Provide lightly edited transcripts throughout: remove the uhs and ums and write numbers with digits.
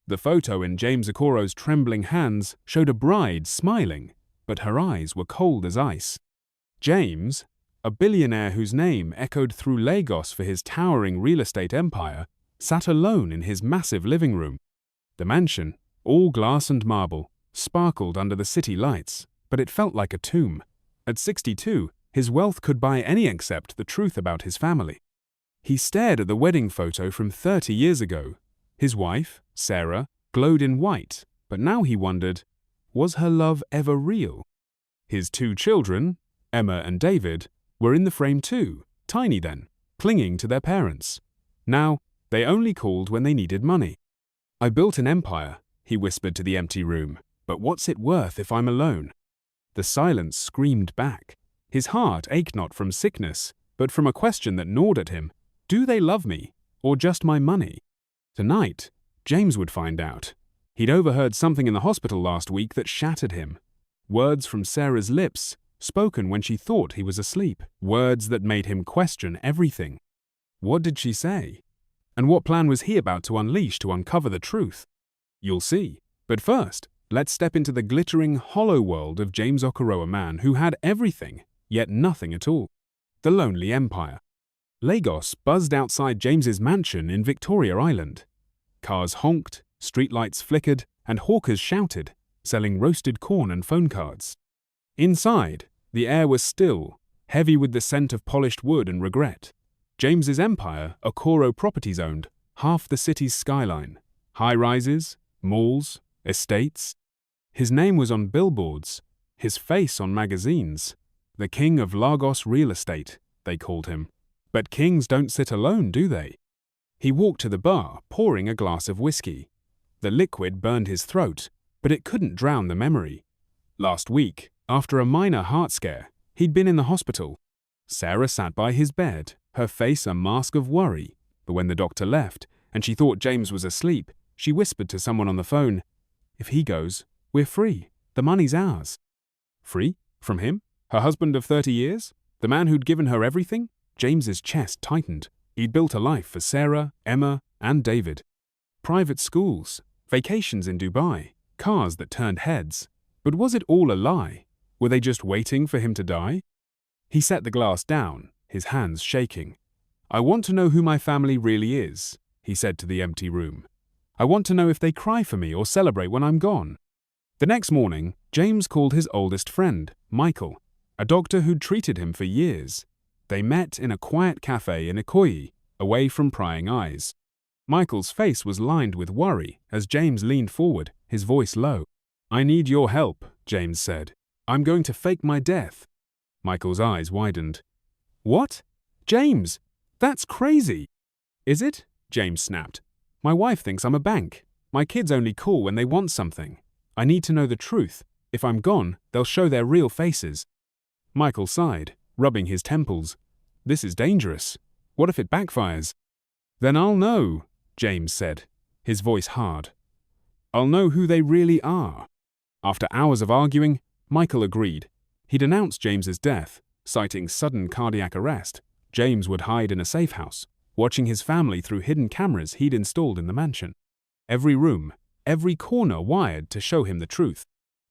The photo in James Okoro's trembling hands showed a bride smiling, but her eyes were cold as ice. James, a billionaire whose name echoed through Lagos for his towering real estate empire, sat alone in his massive living room. The mansion, all glass and marble, sparkled under the city lights, but it felt like a tomb. At 62, his wealth could buy any except the truth about his family. He stared at the wedding photo from 30 years ago. His wife, Sarah, glowed in white, but now he wondered, was her love ever real? His 2 children, Emma and David, were in the frame too, tiny then, clinging to their parents. Now, they only called when they needed money. "I built an empire," he whispered to the empty room, "but what's it worth if I'm alone?" The silence screamed back. His heart ached not from sickness, but from a question that gnawed at him. Do they love me, or just my money? Tonight, James would find out. He'd overheard something in the hospital last week that shattered him. Words from Sarah's lips, spoken when she thought he was asleep. Words that made him question everything. What did she say? And what plan was he about to unleash to uncover the truth? You'll see. But first, let's step into the glittering, hollow world of James Okoro, a man who had everything, yet nothing at all. The Lonely Empire. Lagos buzzed outside James's mansion in Victoria Island. Cars honked, streetlights flickered, and hawkers shouted, selling roasted corn and phone cards. Inside, the air was still, heavy with the scent of polished wood and regret. James's empire, Okoro Properties owned half the city's skyline. High-rises, malls, estates. His name was on billboards, his face on magazines. The king of Lagos real estate, they called him. But kings don't sit alone, do they? He walked to the bar, pouring a glass of whiskey. The liquid burned his throat, but it couldn't drown the memory. Last week, after a minor heart scare, he'd been in the hospital. Sarah sat by his bed, her face a mask of worry, but when the doctor left, and she thought James was asleep, she whispered to someone on the phone, "If he goes, we're free. The money's ours." Free? From him? Her husband of 30 years? The man who'd given her everything? James's chest tightened. He'd built a life for Sarah, Emma, and David. Private schools, vacations in Dubai, cars that turned heads. But was it all a lie? Were they just waiting for him to die? He set the glass down, his hands shaking. "I want to know who my family really is," he said to the empty room. "I want to know if they cry for me or celebrate when I'm gone." The next morning, James called his oldest friend, Michael, a doctor who'd treated him for years. They met in a quiet cafe in Ikoyi, away from prying eyes. Michael's face was lined with worry as James leaned forward, his voice low. "I need your help," James said. "I'm going to fake my death." Michael's eyes widened. "What? James, that's crazy." "Is it?" James snapped. "My wife thinks I'm a bank. My kids only call when they want something. I need to know the truth. If I'm gone, they'll show their real faces." Michael sighed, rubbing his temples. "This is dangerous. What if it backfires?" "Then I'll know," James said, his voice hard. "I'll know who they really are." After hours of arguing, Michael agreed. He'd announced James's death, citing sudden cardiac arrest. James would hide in a safe house, watching his family through hidden cameras he'd installed in the mansion. Every room, every corner wired to show him the truth.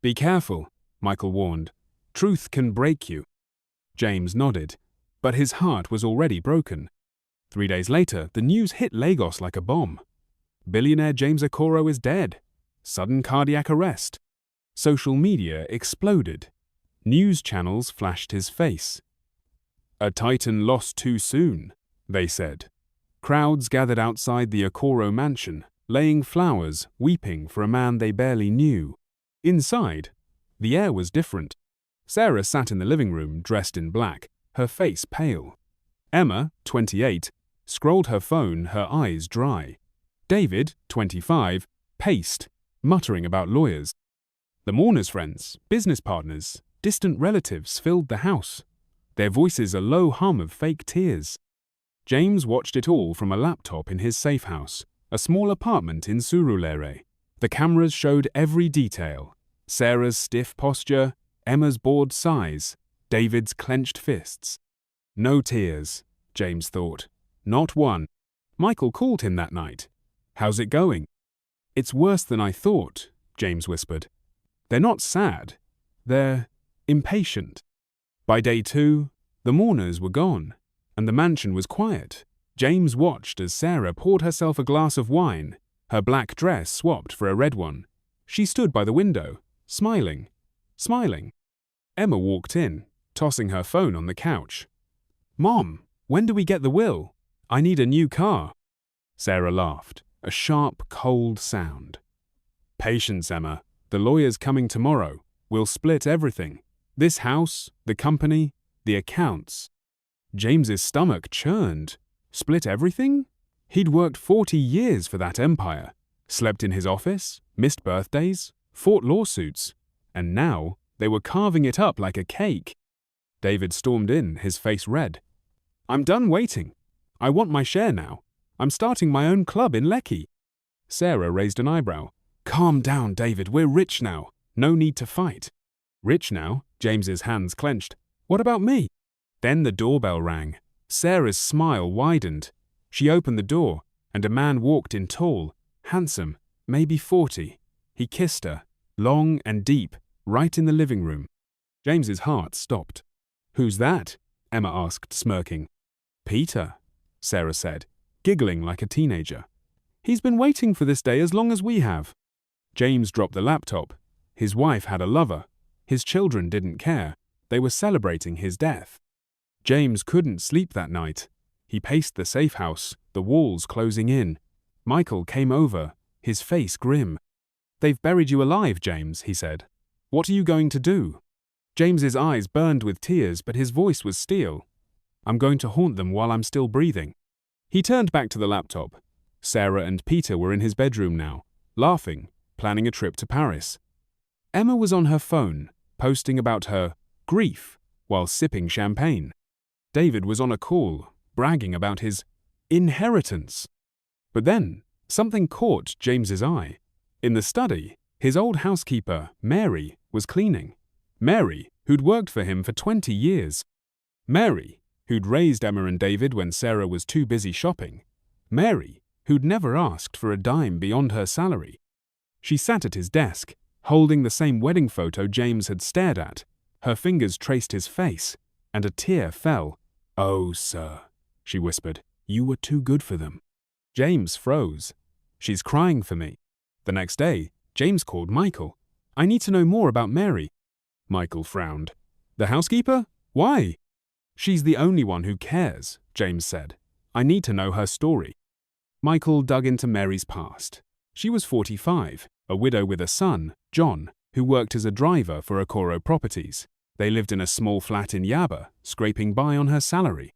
"Be careful," Michael warned. "Truth can break you." James nodded, but his heart was already broken. 3 days later, the news hit Lagos like a bomb. Billionaire James Okoro is dead. Sudden cardiac arrest. Social media exploded. News channels flashed his face. "A titan lost too soon," they said. Crowds gathered outside the Okoro mansion, laying flowers, weeping for a man they barely knew. Inside, the air was different. Sarah sat in the living room, dressed in black, her face pale. Emma, 28, scrolled her phone, her eyes dry. David, 25, paced, muttering about lawyers. The mourners' friends, business partners, distant relatives filled the house, their voices a low hum of fake tears. James watched it all from a laptop in his safe house, a small apartment in Surulere. The cameras showed every detail. Sarah's stiff posture, Emma's bored sighs, David's clenched fists. No tears, James thought. Not one. Michael called him that night. "How's it going?" It's worse than I thought, James whispered. They're not sad. They're impatient. By day 2, the mourners were gone, and the mansion was quiet. James watched as Sarah poured herself a glass of wine, her black dress swapped for a red one. She stood by the window, smiling. Emma walked in, tossing her phone on the couch. "Mom, when do we get the will? I need a new car." Sarah laughed, a sharp, cold sound. "Patience, Emma. The lawyer's coming tomorrow. We'll split everything. This house, the company, the accounts." James's stomach churned. Split everything? He'd worked 40 years for that empire, slept in his office, missed birthdays, fought lawsuits, and now they were carving it up like a cake. David stormed in, his face red. "I'm done waiting. I want my share now. I'm starting my own club in Lekki." Sarah raised an eyebrow. "Calm down, David. We're rich now. No need to fight." "Rich now?" James's hands clenched. "What about me?" Then the doorbell rang. Sarah's smile widened. She opened the door, and a man walked in tall, handsome, maybe 40. He kissed her, long and deep, right in the living room. James's heart stopped. "Who's that?" Emma asked, smirking. "Peter," Sarah said, giggling like a teenager. "He's been waiting for this day as long as we have." James dropped the laptop. His wife had a lover. His children didn't care. They were celebrating his death. James couldn't sleep that night. He paced the safe house, the walls closing in. Michael came over, his face grim. "They've buried you alive, James," he said. "What are you going to do?" James's eyes burned with tears, but his voice was steel. "I'm going to haunt them while I'm still breathing." He turned back to the laptop. Sarah and Peter were in his bedroom now, laughing, planning a trip to Paris. Emma was on her phone, posting about her grief while sipping champagne. David was on a call, bragging about his inheritance. But then, something caught James's eye. In the study, his old housekeeper, Mary, was cleaning. Mary, who'd worked for him for 20 years. Mary, who'd raised Emma and David when Sarah was too busy shopping. Mary, who'd never asked for a dime beyond her salary. She sat at his desk, holding the same wedding photo James had stared at. Her fingers traced his face, and a tear fell. "Oh, sir," she whispered, "you were too good for them." James froze. "She's crying for me." The next day, James called Michael. "I need to know more about Mary." Michael frowned. "The housekeeper? Why?" "She's the only one who cares," James said. "I need to know her story." Michael dug into Mary's past. She was 45, a widow with a son, John, who worked as a driver for Okoro Properties. They lived in a small flat in Yaba, scraping by on her salary.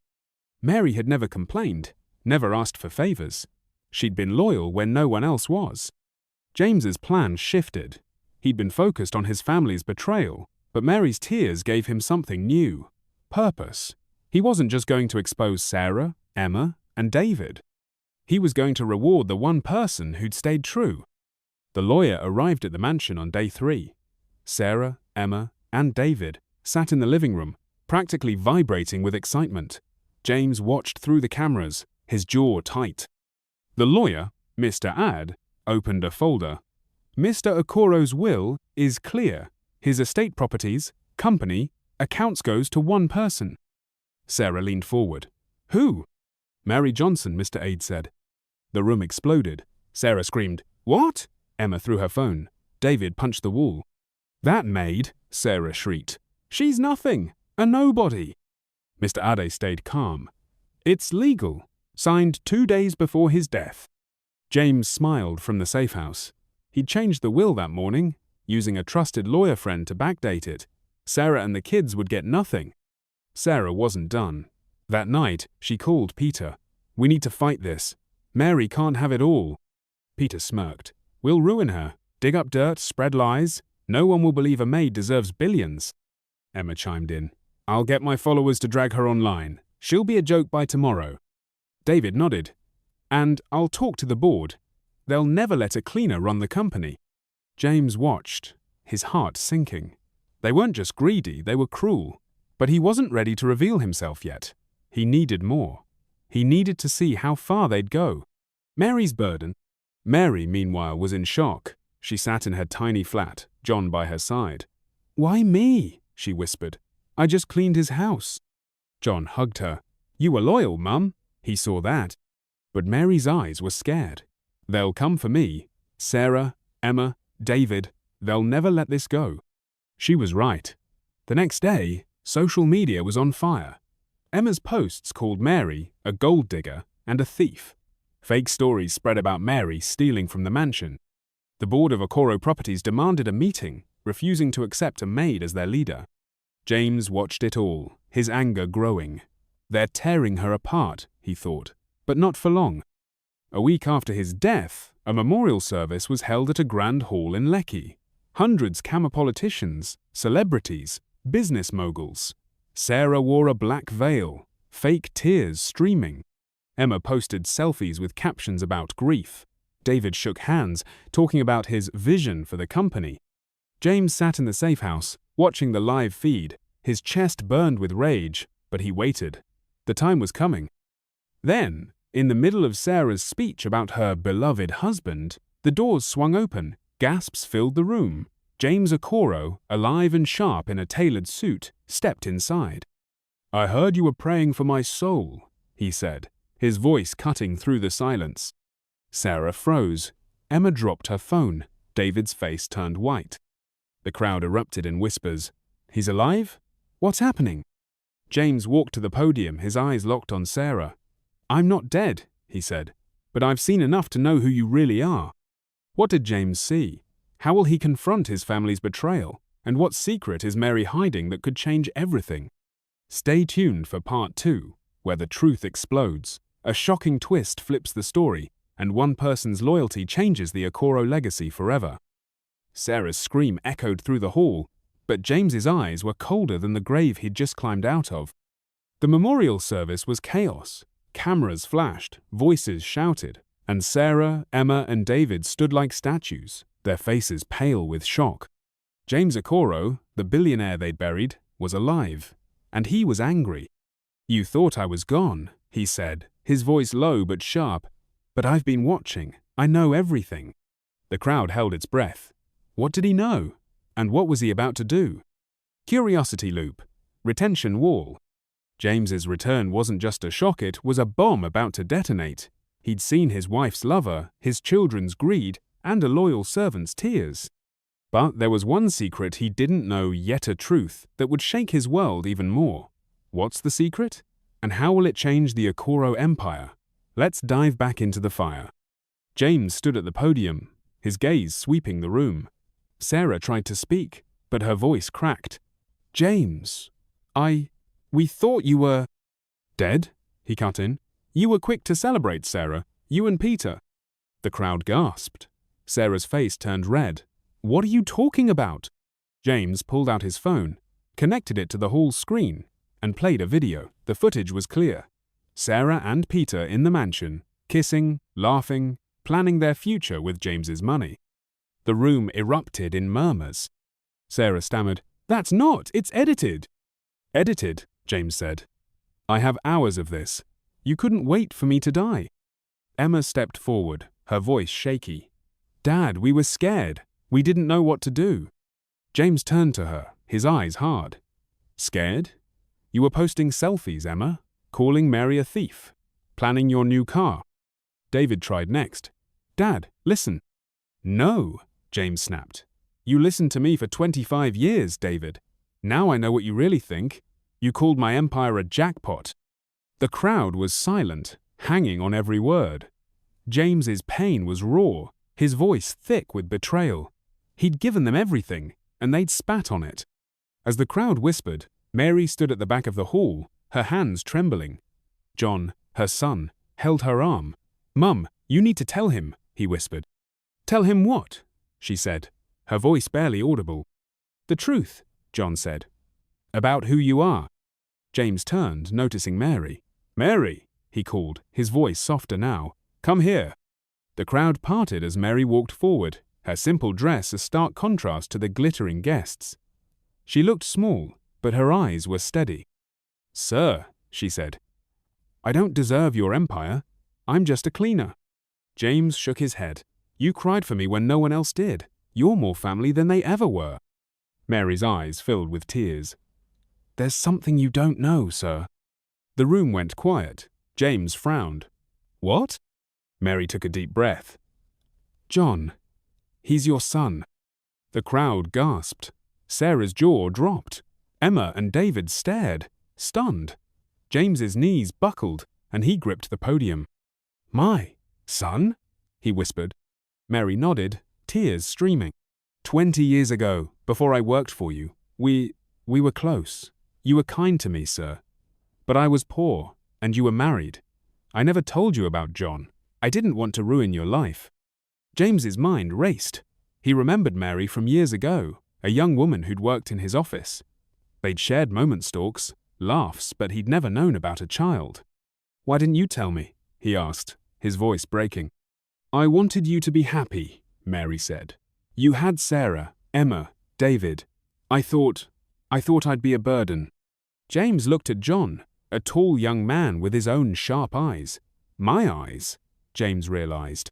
Mary had never complained, never asked for favors. She'd been loyal when no one else was. James's plan shifted. He'd been focused on his family's betrayal, but Mary's tears gave him something new. Purpose. He wasn't just going to expose Sarah, Emma, and David. He was going to reward the one person who'd stayed true. The lawyer arrived at the mansion on day 3. Sarah, Emma, and David sat in the living room, practically vibrating with excitement. James watched through the cameras, his jaw tight. The lawyer, Mr. Ad, opened a folder. "Mr. Okoro's will is clear. His estate properties, company, accounts goes to one person." Sarah leaned forward. "Who?" "Mary Johnson," Mr. Aid said. The room exploded. Sarah screamed, "What?" Emma threw her phone. David punched the wall. "That maid," Sarah shrieked. "She's nothing, a nobody." Mr. Ade stayed calm. "It's legal. Signed 2 days before his death." James smiled from the safe house. He'd changed the will that morning, using a trusted lawyer friend to backdate it. Sarah and the kids would get nothing. Sarah wasn't done. That night, she called Peter. "We need to fight this. Mary can't have it all." Peter smirked. "We'll ruin her. Dig up dirt, spread lies. No one will believe a maid deserves billions." Emma chimed in. "I'll get my followers to drag her online. She'll be a joke by tomorrow." David nodded. "And I'll talk to the board. They'll never let a cleaner run the company." James watched, his heart sinking. They weren't just greedy, they were cruel. But he wasn't ready to reveal himself yet. He needed more. He needed to see how far they'd go. Mary's burden Mary, meanwhile, was in shock. She sat in her tiny flat, John by her side. "Why me?" she whispered. "I just cleaned his house." John hugged her. "You were loyal, Mum." He saw that. But Mary's eyes were scared. "They'll come for me. Sarah, Emma, David, they'll never let this go." She was right. The next day, social media was on fire. Emma's posts called Mary a gold digger and a thief. Fake stories spread about Mary stealing from the mansion. The board of Okoro Properties demanded a meeting, refusing to accept a maid as their leader. James watched it all, his anger growing. They're tearing her apart, he thought, but not for long. A week after his death, a memorial service was held at a grand hall in Lekki. Hundreds came politicians, celebrities, business moguls. Sarah wore a black veil, fake tears streaming. Emma posted selfies with captions about grief. David shook hands, talking about his vision for the company. James sat in the safe house, watching the live feed. His chest burned with rage, but he waited. The time was coming. Then, in the middle of Sarah's speech about her beloved husband, the doors swung open. Gasps filled the room. James Okoro, alive and sharp in a tailored suit, stepped inside. "I heard you were praying for my soul," he said, his voice cutting through the silence. Sarah froze. Emma dropped her phone. David's face turned white. The crowd erupted in whispers. "He's alive? What's happening?" James walked to the podium, his eyes locked on Sarah. "I'm not dead," he said, "but I've seen enough to know who you really are." What did James see? How will he confront his family's betrayal? And what secret is Mary hiding that could change everything? Stay tuned for part 2, where the truth explodes. A shocking twist flips the story, and one person's loyalty changes the Okoro legacy forever. Sarah's scream echoed through the hall, but James's eyes were colder than the grave he'd just climbed out of. The memorial service was chaos. Cameras flashed, voices shouted, and Sarah, Emma, and David stood like statues, their faces pale with shock. James Okoro, the billionaire they'd buried, was alive, and he was angry. "You thought I was gone," he said, his voice low but sharp. "But I've been watching. I know everything." The crowd held its breath. What did he know? And what was he about to do? Curiosity loop. Retention wall. James's return wasn't just a shock, it was a bomb about to detonate. He'd seen his wife's lover, his children's greed, and a loyal servant's tears. But there was one secret he didn't know, yet a truth that would shake his world even more. What's the secret? And how will it change the Okoro Empire? Let's dive back into the fire. James stood at the podium, his gaze sweeping the room. Sarah tried to speak, but her voice cracked. "James, we thought you were—" "Dead?" he cut in. "You were quick to celebrate, Sarah. You and Peter." The crowd gasped. Sarah's face turned red. "What are you talking about?" James pulled out his phone, connected it to the hall screen, and played a video. The footage was clear. Sarah and Peter in the mansion, kissing, laughing, planning their future with James's money. The room erupted in murmurs. Sarah stammered, "It's edited." "Edited," James said. "I have hours of this. You couldn't wait for me to die." Emma stepped forward, her voice shaky. "Dad, we were scared. We didn't know what to do." James turned to her, his eyes hard. "Scared? You were posting selfies, Emma, calling Mary a thief, planning your new car." David tried next. "Dad, listen." "No," James snapped. "You listened to me for 25 years, David. Now I know what you really think. You called my empire a jackpot." The crowd was silent, hanging on every word. James's pain was raw, his voice thick with betrayal. He'd given them everything, and they'd spat on it. As the crowd whispered, Mary stood at the back of the hall, her hands trembling. John, her son, held her arm. "Mum, you need to tell him," he whispered. "Tell him what?" she said, her voice barely audible. "The truth," John said. "About who you are." James turned, noticing Mary. "Mary," he called, his voice softer now. "Come here." The crowd parted as Mary walked forward, her simple dress a stark contrast to the glittering guests. She looked small, but her eyes were steady. "Sir," she said, "I don't deserve your empire. I'm just a cleaner." James shook his head. You cried for me when no one else did. You're more family than they ever were." Mary's eyes filled with tears. "There's something you don't know, sir." The room went quiet. James frowned. "What?" Mary took a deep breath. "John. He's your son." The crowd gasped. Sarah's jaw dropped. Emma and David stared, stunned. James's knees buckled, and he gripped the podium. "My son?" he whispered. Mary nodded, tears streaming. 20 years ago, before I worked for you, we were close. You were kind to me, sir. But I was poor, and you were married. I never told you about John. I didn't want to ruin your life." James's mind raced. He remembered Mary from years ago, a young woman who'd worked in his office. They'd shared moment stalks, laughs, but he'd never known about a child. "Why didn't you tell me?" he asked, his voice breaking. "I wanted you to be happy," Mary said. "You had Sarah, Emma, David. I thought I'd be a burden." James looked at John, a tall young man with his own sharp eyes. "My eyes," James realized.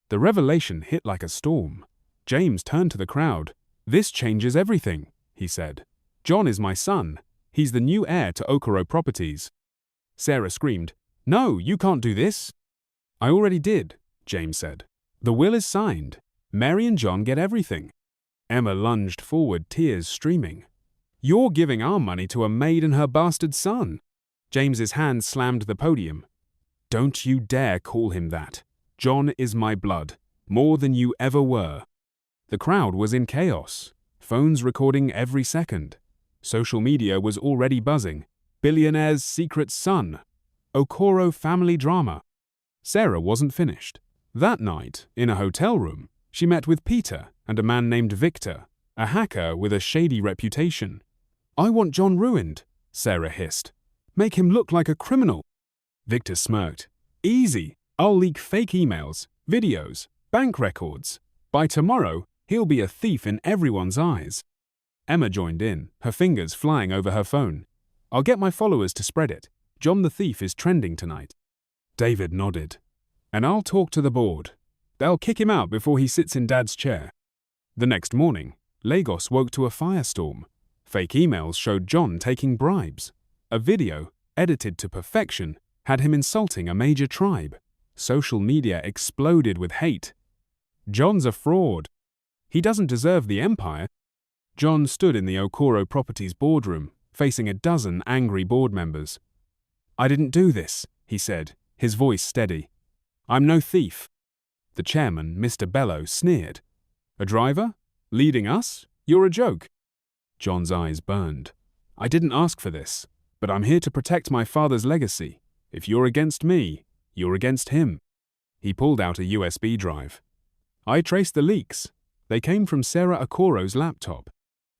The revelation hit like a storm. James turned to the crowd. "This changes everything," he said. "John is my son. He's the new heir to Okoro Properties." Sarah screamed, "No, you can't do this." "I already did," James said. "The will is signed. Mary and John get everything." Emma lunged forward, tears streaming. "You're giving our money to a maid and her bastard son." James's hand slammed the podium. "Don't you dare call him that. John is my blood, more than you ever were." The crowd was in chaos, phones recording every second. Social media was already buzzing. Billionaire's secret son. Okoro family drama. Sarah wasn't finished. That night, in a hotel room, she met with Peter and a man named Victor, a hacker with a shady reputation. "I want John ruined," Sarah hissed. "Make him look like a criminal." Victor smirked. "Easy. I'll leak fake emails, videos, bank records. By tomorrow, he'll be a thief in everyone's eyes." Emma joined in, her fingers flying over her phone. "I'll get my followers to spread it. John the Thief is trending tonight." David nodded. "And I'll talk to the board. They'll kick him out before he sits in Dad's chair." The next morning, Lagos woke to a firestorm. Fake emails showed John taking bribes. A video, edited to perfection, had him insulting a major tribe. Social media exploded with hate. "John's a fraud. He doesn't deserve the empire." John stood in the Okoro Properties boardroom, facing a dozen angry board members. "I didn't do this," he said, his voice steady. "I'm no thief." The chairman, Mr. Bello, sneered. "A driver? Leading us? You're a joke." John's eyes burned. "I didn't ask for this, but I'm here to protect my father's legacy. If you're against me, you're against him." He pulled out a USB drive. "I traced the leaks. They came from Sarah Okoro's laptop."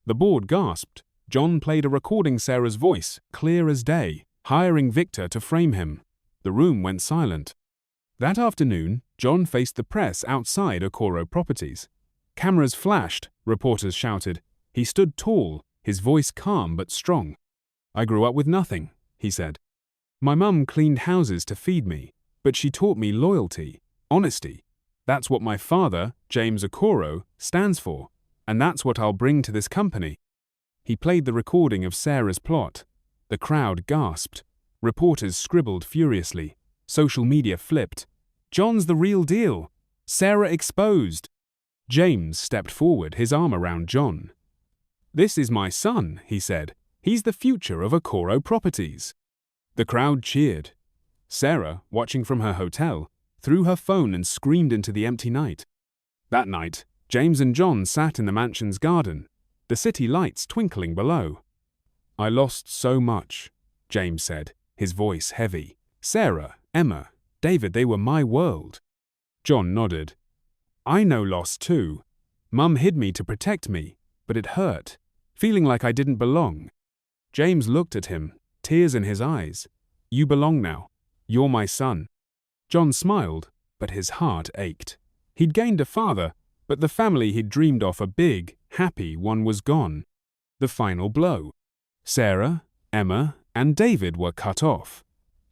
The board gasped. John played a recording Sarah's voice, clear as day, hiring Victor to frame him. The room went silent. That afternoon, John faced the press outside Okoro Properties. Cameras flashed, reporters shouted. He stood tall, his voice calm but strong. "I grew up with nothing," he said. "My mum cleaned houses to feed me, but she taught me loyalty, honesty. That's what my father, James Okoro, stands for, and that's what I'll bring to this company." He played the recording of Sarah's plot. The crowd gasped. Reporters scribbled furiously. Social media flipped. "John's the real deal. Sarah exposed." James stepped forward, his arm around John. "This is my son," he said. "He's the future of Okoro Properties." The crowd cheered. Sarah, watching from her hotel, threw her phone and screamed into the empty night. That night, James and John sat in the mansion's garden, the city lights twinkling below. "I lost so much," James said, his voice heavy. "Sarah, Emma, David, they were my world." John nodded. "I know loss too. Mum hid me to protect me, but it hurt, feeling like I didn't belong." James looked at him, tears in his eyes. "You belong now. You're my son." John smiled, but his heart ached. He'd gained a father, but the family he'd dreamed of, a big, happy one, was gone. The final blow. Sarah, Emma, and David were cut off.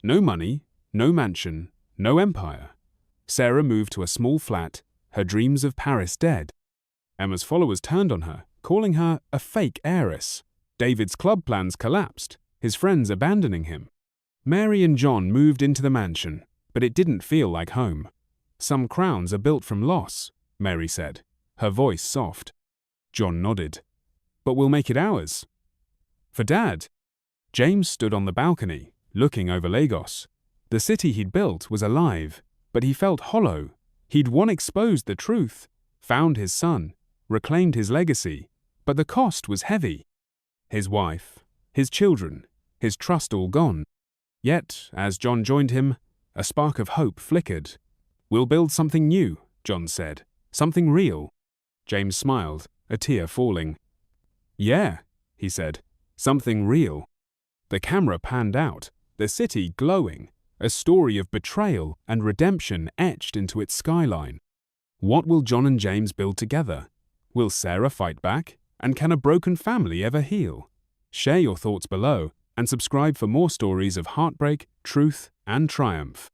No money, no mansion, no empire. Sarah moved to a small flat, her dreams of Paris dead. Emma's followers turned on her, calling her a fake heiress. David's club plans collapsed, his friends abandoning him. Mary and John moved into the mansion, but it didn't feel like home. "Some crowns are built from loss," Mary said, her voice soft. John nodded. "But we'll make it ours." "For Dad." James stood on the balcony, looking over Lagos. The city he'd built was alive, but he felt hollow. He'd once exposed the truth, found his son, reclaimed his legacy, but the cost was heavy. His wife, his children, his trust all gone. Yet, as John joined him, a spark of hope flickered. "We'll build something new," John said. "Something real." James smiled, a tear falling. "Yeah," he said, "something real." The camera panned out, the city glowing, a story of betrayal and redemption etched into its skyline. What will John and James build together? Will Sarah fight back? And can a broken family ever heal? Share your thoughts below and subscribe for more stories of heartbreak, truth, and triumph.